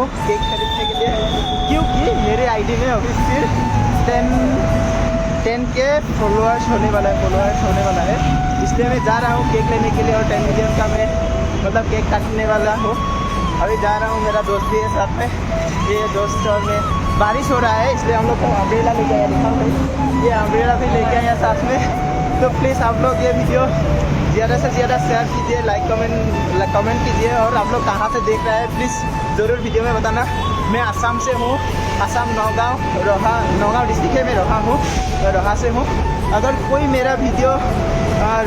हूँ केक खरीदने के लिए, क्योंकि मेरे आईडी में अभी सिर्फ 10K फॉलोअर्स होने वाला है, इसलिए मैं जा रहा हूँ केक लेने के लिए और 10 मिलियन का मैं मतलब केक काटने वाला हूँ। अभी जा रहा हूँ, मेरा दोस्त भी है साथ में, ये दोस्त और मैं। बारिश हो रहा है इसलिए हम लोग को अम्ब्रेला लेके आया, दिखाओ भाई, ये अम्ब्रेला भी लेके आया साथ में। तो प्लीज़ आप लोग ये वीडियो ज़्यादा से ज़्यादा शेयर कीजिए, लाइक कमेंट कीजिए, और आप लोग कहाँ से देख रहे हैं प्लीज़ ज़रूर वीडियो में बताना। मैं आसाम से हूँ, आसाम नौगांव डिस्ट्रिक्ट है, मैं रोहा से हूँ। अगर कोई मेरा वीडियो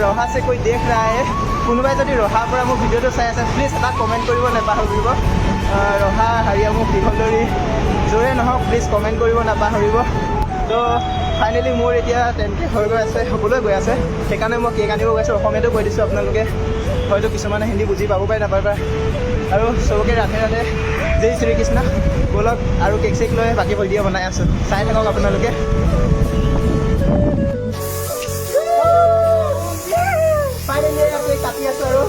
रोहा से कोई देख रहा है, কোনোবাই যদি ৰহাৰ পৰা মোৰ ভিডিঅ'টো চাই আছে, প্লিজ এটা কমেণ্ট কৰিব নাপাহৰিব। ৰহা হাৰিয়ামুখ দীঘলদৰী য'ৰে নহওক প্লিজ কমেণ্ট কৰিব নাপাহৰিব। তো ফাইনেলি মোৰ এতিয়া 10K হৈ গৈ আছে, হ'বলৈ গৈ আছে, সেইকাৰণে মই কেক আনিব গৈছোঁ। অসমীয়াতো কৈ দিছোঁ, আপোনালোকে হয়তো কিছুমানে হিন্দী বুজি পাব পাৰে নাপাব পাৰে। আৰু চবকে ৰাধে ৰাধে, জয় শ্ৰীকৃষ্ণ। ব'লক আৰু কেক চেক লৈ বাকী ভিডিঅ' বনাই আছোঁ, চাই থাকক আপোনালোকে। কাটি আছোঁ আৰু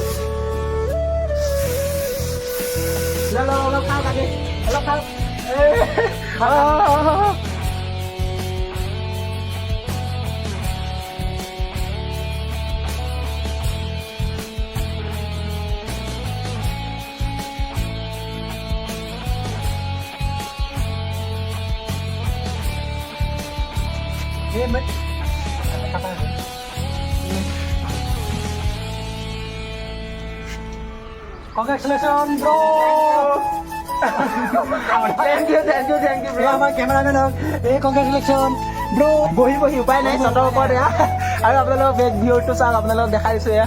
অলপ খাওঁ, কাটি অলপ খাওঁ। Congratulations, bro! Thank you, bro. আমাৰ কেমেৰামেনক কংগ্ৰেচুলেশ্যন ব্ৰ। বহি উপায় নাই, চটৰ ওপৰত এয়া। আৰু আপোনালোকক বেক ভিউটো চাওক, আপোনালোকক দেখাই দিছোঁ এয়া।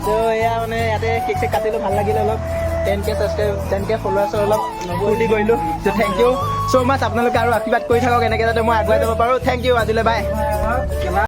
তো এয়া মানে ইয়াতে কেক চেক কাটিলোঁ, ভাল লাগিলে অলপ। 10K ফলোৱাৰ্ছৰ অলপ ফূৰ্তি কৰিলোঁ। তো থেংক ইউ ছ' মাছ, আপোনালোকে আৰু আশীৰ্বাদ কৰি থাকক এনেকৈ, যাতে মই আগুৱাই যাব পাৰোঁ। থেংক ইউ, আজিলৈ বাই।